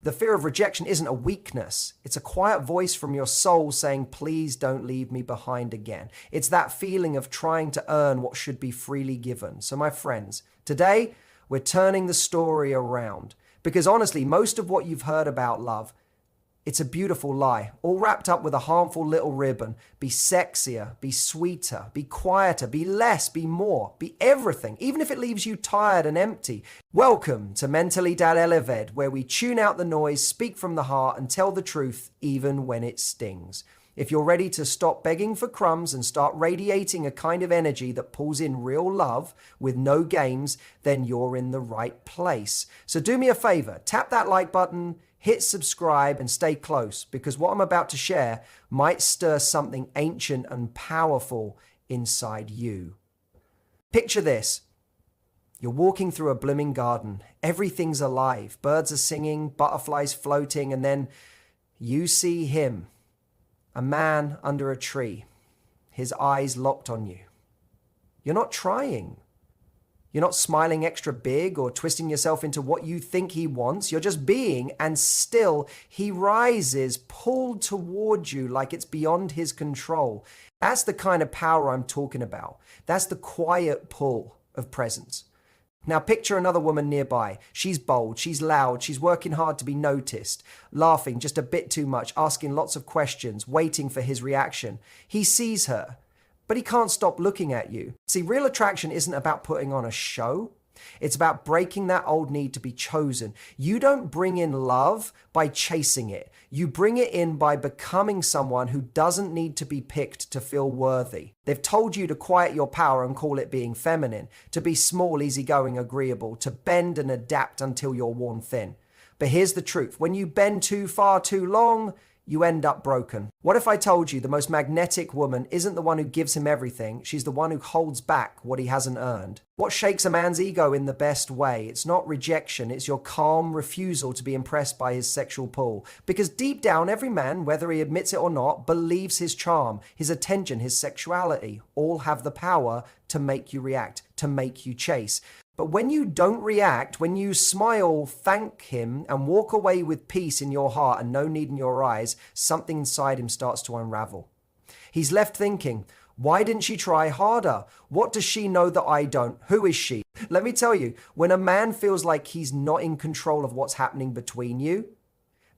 The fear of rejection isn't a weakness. It's a quiet voice from your soul saying, please don't leave me behind again. It's that feeling of trying to earn what should be freely given. So my friends, today we're turning the story around because honestly, most of what you've heard about love, it's a beautiful lie, all wrapped up with a harmful little ribbon. Be sexier, be sweeter, be quieter, be less, be more, be everything, even if it leaves you tired and empty. Welcome to Mentalidad Eleved, where we tune out the noise, speak from the heart, and tell the truth even when it stings. If you're ready to stop begging for crumbs and start radiating a kind of energy that pulls in real love with no games, then you're in the right place. So do me a favor, tap that like button, hit subscribe and stay close because what I'm about to share might stir something ancient and powerful inside you. Picture this. You're walking through a blooming garden. Everything's alive. Birds are singing, butterflies floating, and then you see him, a man under a tree, his eyes locked on you. You're not trying. You're not smiling extra big or twisting yourself into what you think he wants. You're just being, and still he rises, pulled toward you like it's beyond his control. That's the kind of power I'm talking about. That's the quiet pull of presence. Now picture another woman nearby. She's bold, she's loud, she's working hard to be noticed, laughing just a bit too much, asking lots of questions, waiting for his reaction. He sees her, but he can't stop looking at you. See, real attraction isn't about putting on a show. It's about breaking that old need to be chosen. You don't bring in love by chasing it. You bring it in by becoming someone who doesn't need to be picked to feel worthy. They've told you to quiet your power and call it being feminine, to be small, easygoing, agreeable, to bend and adapt until you're worn thin. But here's the truth. When you bend too far too long, you end up broken. What if I told you the most magnetic woman isn't the one who gives him everything, she's the one who holds back what he hasn't earned? What shakes a man's ego in the best way? It's not rejection, it's your calm refusal to be impressed by his sexual pull. Because deep down, every man, whether he admits it or not, believes his charm, his attention, his sexuality, all have the power to make you react, to make you chase. But when you don't react, when you smile, thank him, and walk away with peace in your heart and no need in your eyes, something inside him starts to unravel. He's left thinking, why didn't she try harder? What does she know that I don't? Who is she? Let me tell you, when a man feels like he's not in control of what's happening between you,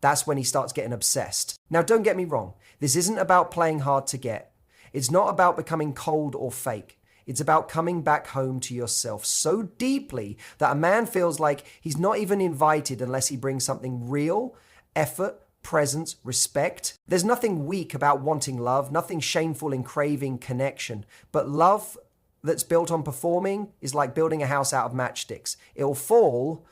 that's when he starts getting obsessed. Now, don't get me wrong. This isn't about playing hard to get. It's not about becoming cold or fake. It's about coming back home to yourself so deeply that a man feels like he's not even invited unless he brings something real, effort, presence, respect. There's nothing weak about wanting love, nothing shameful in craving connection. But love that's built on performing is like building a house out of matchsticks. It'll fall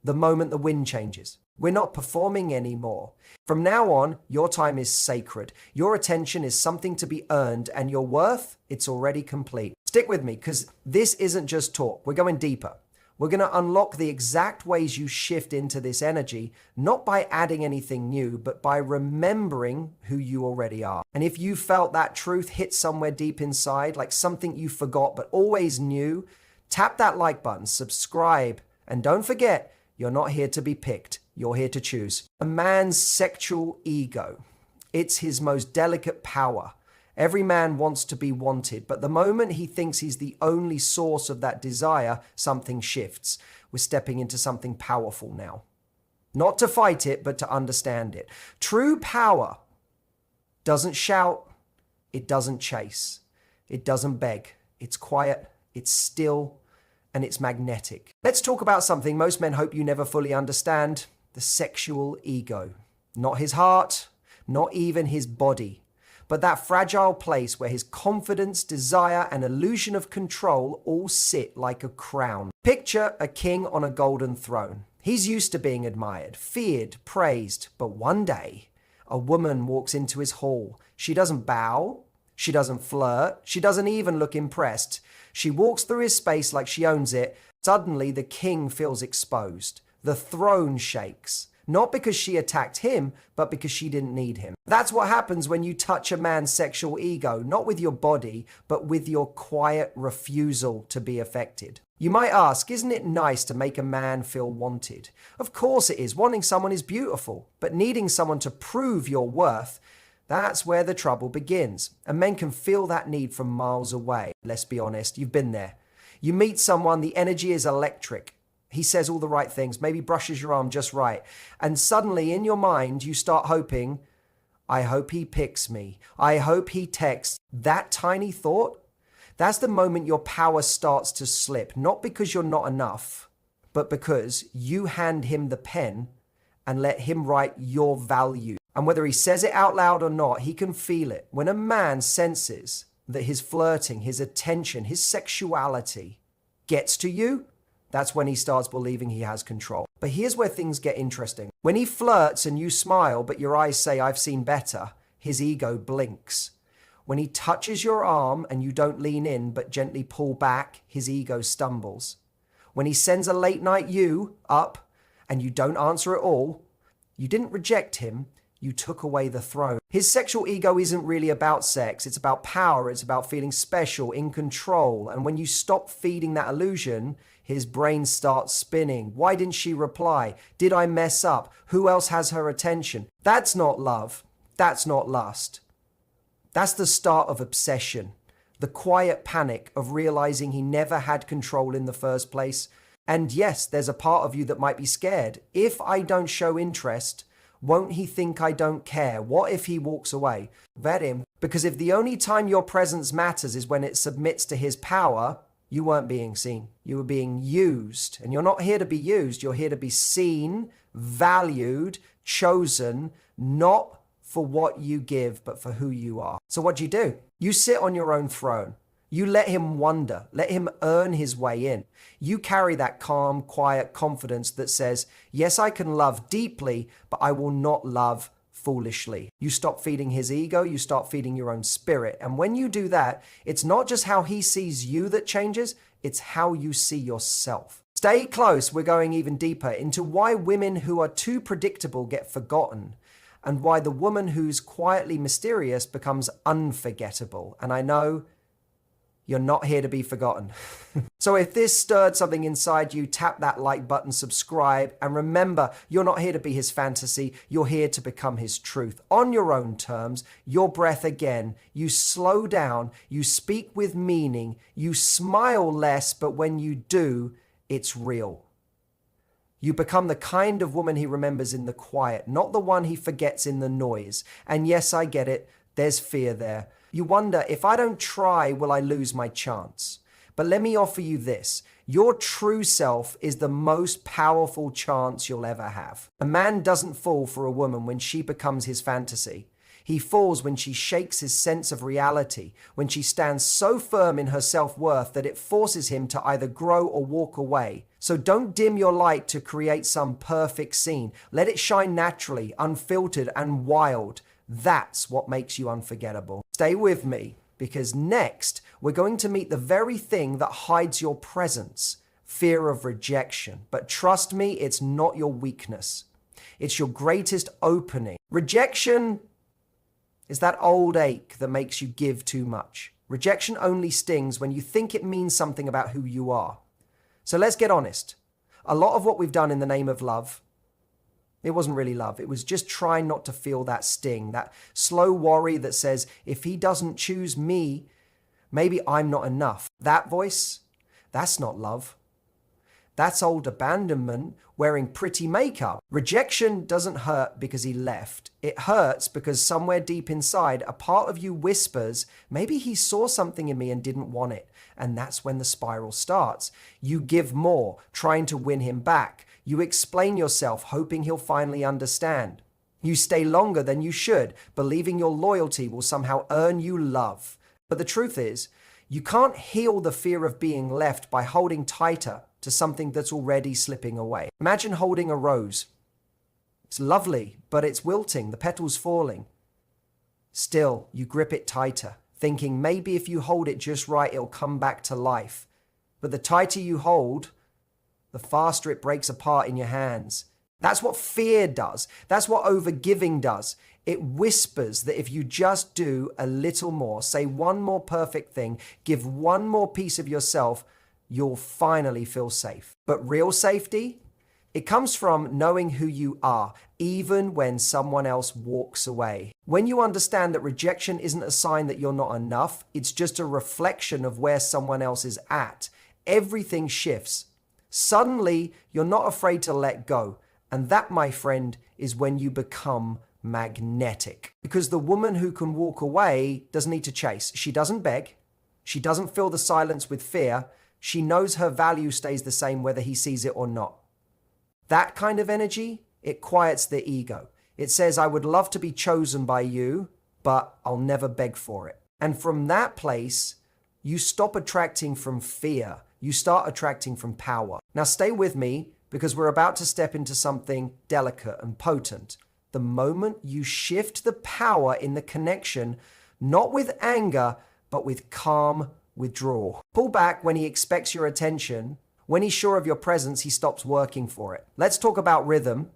the moment the wind changes. We're not performing anymore. From now on, your time is sacred. Your attention is something to be earned, and your worth, it's already complete. Stick with me, because this isn't just talk. We're going deeper. We're going to unlock the exact ways you shift into this energy, not by adding anything new, but by remembering who you already are. And if you felt that truth hit somewhere deep inside, like something you forgot but always knew, tap that like button, subscribe, and don't forget, you're not here to be picked. You're here to choose. A man's sexual ego. It's his most delicate power. Every man wants to be wanted, but the moment he thinks he's the only source of that desire, something shifts. We're stepping into something powerful now. Not to fight it, but to understand it. True power doesn't shout. It doesn't chase. It doesn't beg. It's quiet. It's still. And it's magnetic. Let's talk about something most men hope you never fully understand. The sexual ego. Not his heart, not even his body, but that fragile place where his confidence, desire, and illusion of control all sit like a crown. Picture a king on a golden throne. He's used to being admired, feared, praised, but one day, a woman walks into his hall. She doesn't bow, she doesn't flirt, she doesn't even look impressed. She walks through his space like she owns it. Suddenly, the king feels exposed. The throne shakes. Not because she attacked him, but because she didn't need him. That's what happens when you touch a man's sexual ego, not with your body, but with your quiet refusal to be affected. You might ask, isn't it nice to make a man feel wanted? Of course it is. Wanting someone is beautiful, but needing someone to prove your worth, that's where the trouble begins. And men can feel that need from miles away. Let's be honest, you've been there. You meet someone, the energy is electric. He says all the right things, maybe brushes your arm just right. And suddenly in your mind, you start hoping, I hope he picks me. I hope he texts. That tiny thought, that's the moment your power starts to slip. Not because you're not enough, but because you hand him the pen and let him write your value. And whether he says it out loud or not, he can feel it. When a man senses that his flirting, his attention, his sexuality gets to you, that's when he starts believing he has control. But here's where things get interesting. When he flirts and you smile, but your eyes say, I've seen better, his ego blinks. When he touches your arm and you don't lean in, but gently pull back, his ego stumbles. When he sends a late night you up and you don't answer at all, you didn't reject him, you took away the throne. His sexual ego isn't really about sex. It's about power. It's about feeling special, in control. And when you stop feeding that illusion, his brain starts spinning. Why didn't she reply? Did I mess up? Who else has her attention? That's not love. That's not lust. That's the start of obsession. The quiet panic of realizing he never had control in the first place. And yes, there's a part of you that might be scared. If I don't show interest, won't he think I don't care? What if he walks away? Vet him. Because if the only time your presence matters is when it submits to his power, you weren't being seen. You were being used. And you're not here to be used. You're here to be seen, valued, chosen, not for what you give, but for who you are. So what do? You sit on your own throne. You let him wonder. Let him earn his way in. You carry that calm, quiet confidence that says, yes, I can love deeply, but I will not love foolishly. You stop feeding his ego, you start feeding your own spirit. And when you do that, it's not just how he sees you that changes, it's how you see yourself. Stay close, we're going even deeper into why women who are too predictable get forgotten and why the woman who's quietly mysterious becomes unforgettable. And I know you're not here to be forgotten. So if this stirred something inside you, tap that like button, subscribe, and remember, you're not here to be his fantasy. You're here to become his truth. On your own terms, your breath again. You slow down, you speak with meaning, you smile less, but when you do, it's real. You become the kind of woman he remembers in the quiet, not the one he forgets in the noise. And yes, I get it. There's fear there. You wonder, if I don't try, will I lose my chance? But let me offer you this. Your true self is the most powerful chance you'll ever have. A man doesn't fall for a woman when she becomes his fantasy. He falls when she shakes his sense of reality, when she stands so firm in her self-worth that it forces him to either grow or walk away. So don't dim your light to create some perfect scene. Let it shine naturally, unfiltered and wild. That's what makes you unforgettable. Stay with me, because next we're going to meet the very thing that hides your presence, fear of rejection. But trust me, it's not your weakness. It's your greatest opening. Rejection is that old ache that makes you give too much. Rejection only stings when you think it means something about who you are. So let's get honest. A lot of what we've done in the name of love, it wasn't really love. It was just trying not to feel that sting, that slow worry that says, if he doesn't choose me, maybe I'm not enough. That voice, that's not love. That's old abandonment wearing pretty makeup. Rejection doesn't hurt because he left. It hurts because somewhere deep inside, a part of you whispers, maybe he saw something in me and didn't want it. And that's when the spiral starts. You give more, trying to win him back. You explain yourself, hoping he'll finally understand. You stay longer than you should, believing your loyalty will somehow earn you love. But the truth is, you can't heal the fear of being left by holding tighter to something that's already slipping away. Imagine holding a rose. It's lovely, but it's wilting, the petals falling. Still, you grip it tighter, thinking maybe if you hold it just right, it'll come back to life. But the tighter you hold, the faster it breaks apart in your hands. That's what fear does. That's what overgiving does. It whispers that if you just do a little more, say one more perfect thing, give one more piece of yourself, you'll finally feel safe. But real safety, it comes from knowing who you are, even when someone else walks away. When you understand that rejection isn't a sign that you're not enough, it's just a reflection of where someone else is at, everything shifts. Suddenly, you're not afraid to let go. And that, my friend, is when you become magnetic. Because the woman who can walk away doesn't need to chase. She doesn't beg. She doesn't fill the silence with fear. She knows her value stays the same whether he sees it or not. That kind of energy, it quiets the ego. It says, I would love to be chosen by you, but I'll never beg for it. And from that place, you stop attracting from fear. You start attracting from power. Now stay with me, because we're about to step into something delicate and potent. The moment you shift the power in the connection, not with anger, but with calm withdrawal. Pull back when he expects your attention. When he's sure of your presence, he stops working for it. Let's talk about rhythm.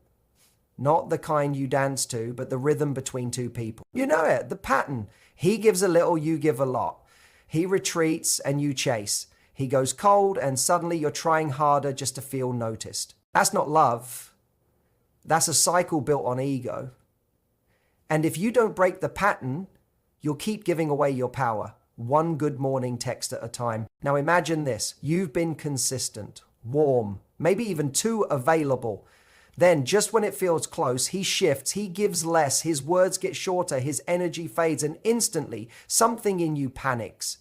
Not the kind you dance to, but the rhythm between two people. You know it, the pattern. He gives a little, you give a lot. He retreats and you chase. He goes cold and suddenly you're trying harder just to feel noticed. That's not love. That's a cycle built on ego. And if you don't break the pattern, you'll keep giving away your power, one good morning text at a time. Now imagine this. You've been consistent, warm, maybe even too available. Then just when it feels close, he shifts, he gives less, his words get shorter, his energy fades, and instantly something in you panics.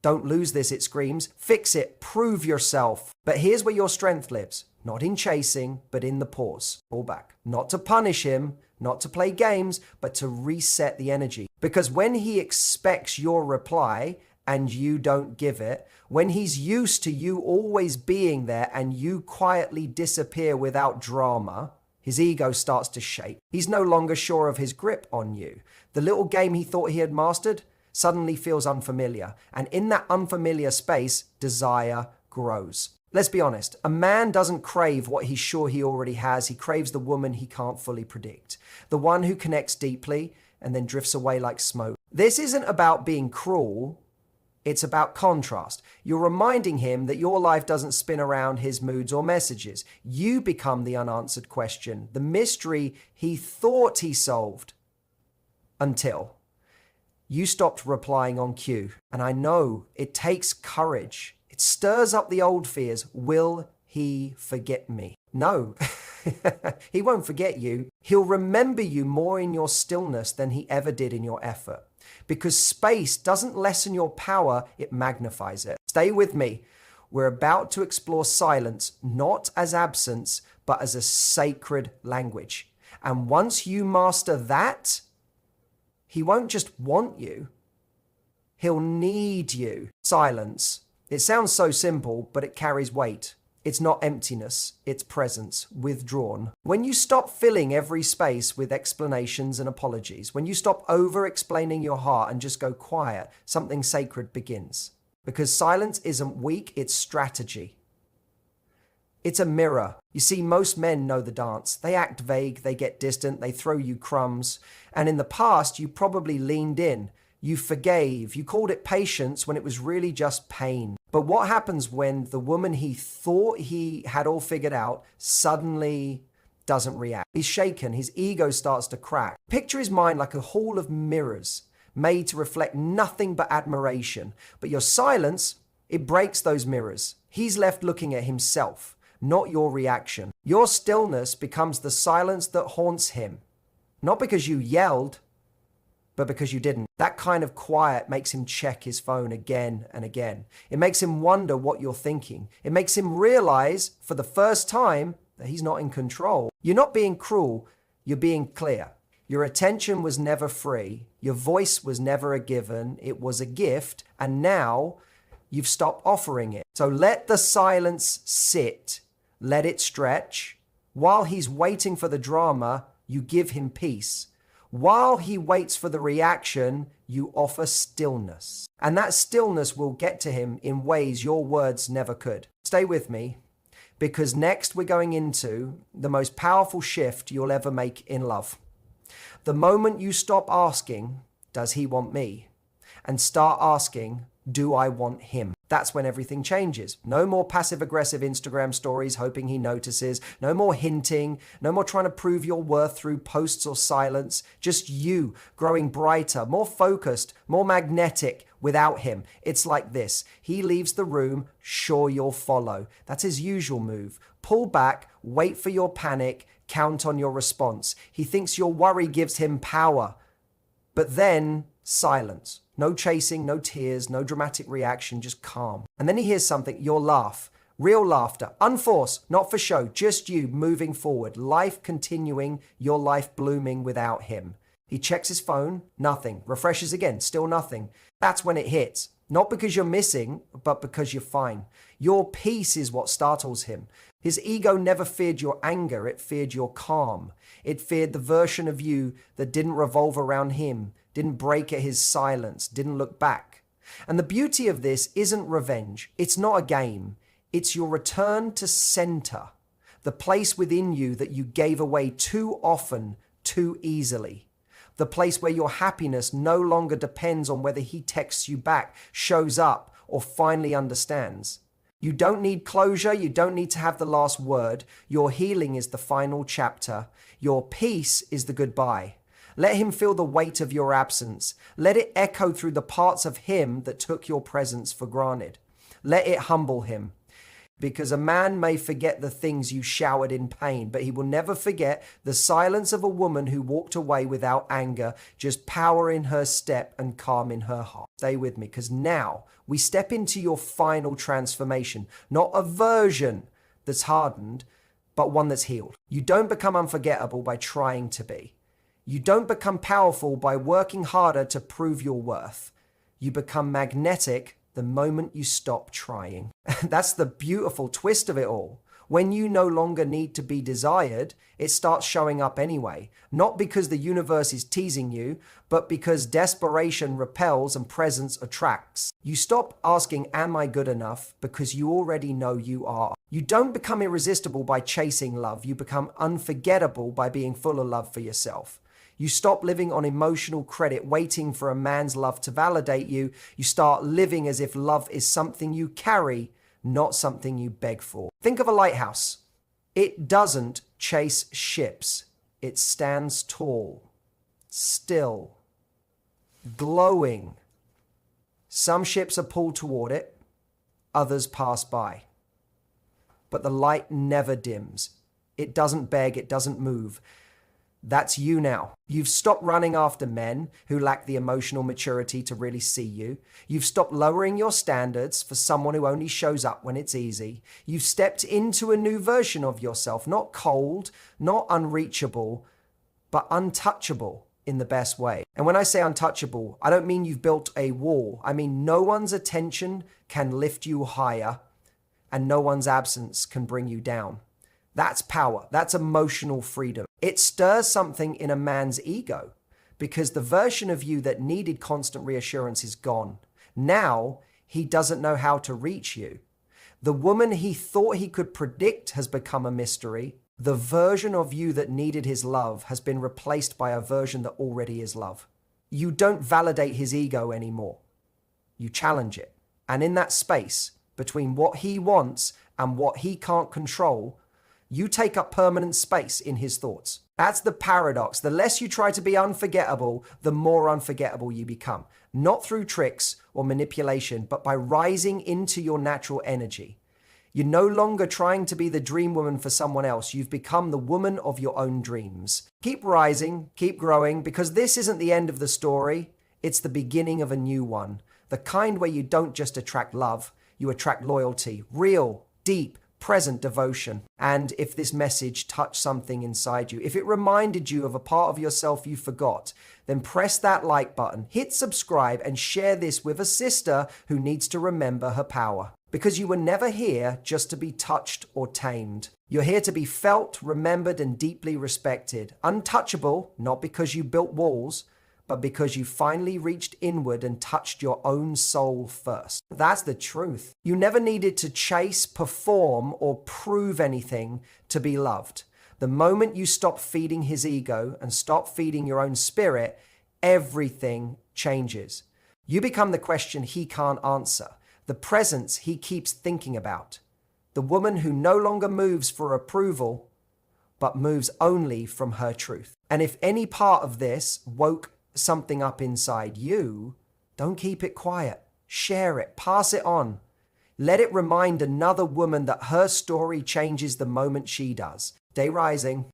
Don't lose this, it screams. Fix it, prove yourself. But here's where your strength lives. Not in chasing, but in the pause. Pull back. Not to punish him, not to play games, but to reset the energy. Because when he expects your reply and you don't give it, when he's used to you always being there and you quietly disappear without drama, his ego starts to shake. He's no longer sure of his grip on you. The little game he thought he had mastered suddenly feels unfamiliar. And in that unfamiliar space, desire grows. Let's be honest, a man doesn't crave what he's sure he already has. He craves the woman he can't fully predict. The one who connects deeply and then drifts away like smoke. This isn't about being cruel. It's about contrast. You're reminding him that your life doesn't spin around his moods or messages. You become the unanswered question, the mystery he thought he solved. Until you stopped replying on cue. And I know it takes courage. It stirs up the old fears. Will he forget me? No, he won't forget you. He'll remember you more in your stillness than he ever did in your effort. Because space doesn't lessen your power, it magnifies it. Stay with me. We're about to explore silence, not as absence, but as a sacred language. And once you master that, he won't just want you. He'll need you. Silence. It sounds so simple, but it carries weight. It's not emptiness, it's presence, withdrawn. When you stop filling every space with explanations and apologies, when you stop over-explaining your heart and just go quiet, something sacred begins. Because silence isn't weak, it's strategy. It's a mirror. You see, most men know the dance. They act vague, they get distant, they throw you crumbs. And in the past, you probably leaned in. You forgave. You called it patience when it was really just pain. But what happens when the woman he thought he had all figured out suddenly doesn't react? He's shaken. His ego starts to crack. Picture his mind like a hall of mirrors made to reflect nothing but admiration. But your silence, it breaks those mirrors. He's left looking at himself, not your reaction. Your stillness becomes the silence that haunts him. Not because you yelled, but because you didn't. That kind of quiet makes him check his phone again and again. It makes him wonder what you're thinking. It makes him realize for the first time that he's not in control. You're not being cruel, you're being clear. Your attention was never free. Your voice was never a given. It was a gift. And now you've stopped offering it. So let the silence sit. Let it stretch. While he's waiting for the drama, you give him peace. While he waits for the reaction, you offer stillness. And that stillness will get to him in ways your words never could. Stay with me, because next we're going into the most powerful shift you'll ever make in love. The moment you stop asking, does he want me? And start asking, do I want him? That's when everything changes. No more passive-aggressive Instagram stories hoping he notices. No more hinting. No more trying to prove your worth through posts or silence. Just you growing brighter, more focused, more magnetic without him. It's like this. He leaves the room, sure you'll follow. That's his usual move. Pull back, wait for your panic, count on your response. He thinks your worry gives him power. But then, silence. No chasing, no tears, no dramatic reaction, just calm. And then he hears something, you'll laugh. Real laughter, unforced, not for show, just you moving forward, life continuing, your life blooming without him. He checks his phone, nothing. Refreshes again, still nothing. That's when it hits. Not because you're missing, but because you're fine. Your peace is what startles him. His ego never feared your anger, it feared your calm. It feared the version of you that didn't revolve around him, didn't break at his silence, didn't look back. And the beauty of this isn't revenge. It's not a game. It's your return to center, the place within you that you gave away too often, too easily. The place where your happiness no longer depends on whether he texts you back, shows up, or finally understands. You don't need closure. You don't need to have the last word. Your healing is the final chapter. Your peace is the goodbye. Let him feel the weight of your absence. Let it echo through the parts of him that took your presence for granted. Let it humble him. Because a man may forget the things you showered in pain, but he will never forget the silence of a woman who walked away without anger, just power in her step and calm in her heart. Stay with me, because now we step into your final transformation, not a version that's hardened, but one that's healed. You don't become unforgettable by trying to be. You don't become powerful by working harder to prove your worth. You become magnetic the moment you stop trying. That's the beautiful twist of it all. When you no longer need to be desired, it starts showing up anyway. Not because the universe is teasing you, but because desperation repels and presence attracts. You stop asking, am I good enough? Because you already know you are. You don't become irresistible by chasing love. You become unforgettable by being full of love for yourself. You stop living on emotional credit, waiting for a man's love to validate you. You start living as if love is something you carry, not something you beg for. Think of a lighthouse. It doesn't chase ships. It stands tall, still, glowing. Some ships are pulled toward it, others pass by. But the light never dims. It doesn't beg, it doesn't move. That's you now. You've stopped running after men who lack the emotional maturity to really see you. You've stopped lowering your standards for someone who only shows up when it's easy. You've stepped into a new version of yourself, not cold, not unreachable, but untouchable in the best way. And when I say untouchable, I don't mean you've built a wall. I mean no one's attention can lift you higher, and no one's absence can bring you down. That's power. That's emotional freedom. It stirs something in a man's ego because the version of you that needed constant reassurance is gone. Now he doesn't know how to reach you. The woman he thought he could predict has become a mystery. The version of you that needed his love has been replaced by a version that already is love. You don't validate his ego anymore. You challenge it. And in that space between what he wants and what he can't control, you take up permanent space in his thoughts. That's the paradox. The less you try to be unforgettable, the more unforgettable you become. Not through tricks or manipulation, but by rising into your natural energy. You're no longer trying to be the dream woman for someone else. You've become the woman of your own dreams. Keep rising, keep growing, because this isn't the end of the story. It's the beginning of a new one. The kind where you don't just attract love, you attract loyalty, real, deep, present devotion. And if this message touched something inside you, if it reminded you of a part of yourself you forgot, then press that like button, hit subscribe, and share this with a sister who needs to remember her power. Because you were never here just to be touched or tamed. You're here to be felt, remembered, and deeply respected. Untouchable, not because you built walls, but because you finally reached inward and touched your own soul first. That's the truth. You never needed to chase, perform, or prove anything to be loved. The moment you stop feeding his ego and stop feeding your own spirit, everything changes. You become the question he can't answer, the presence he keeps thinking about, the woman who no longer moves for approval, but moves only from her truth. And if any part of this woke something up inside you, don't keep it quiet. Share it, pass it on. Let it remind another woman that her story changes the moment she does. Day rising.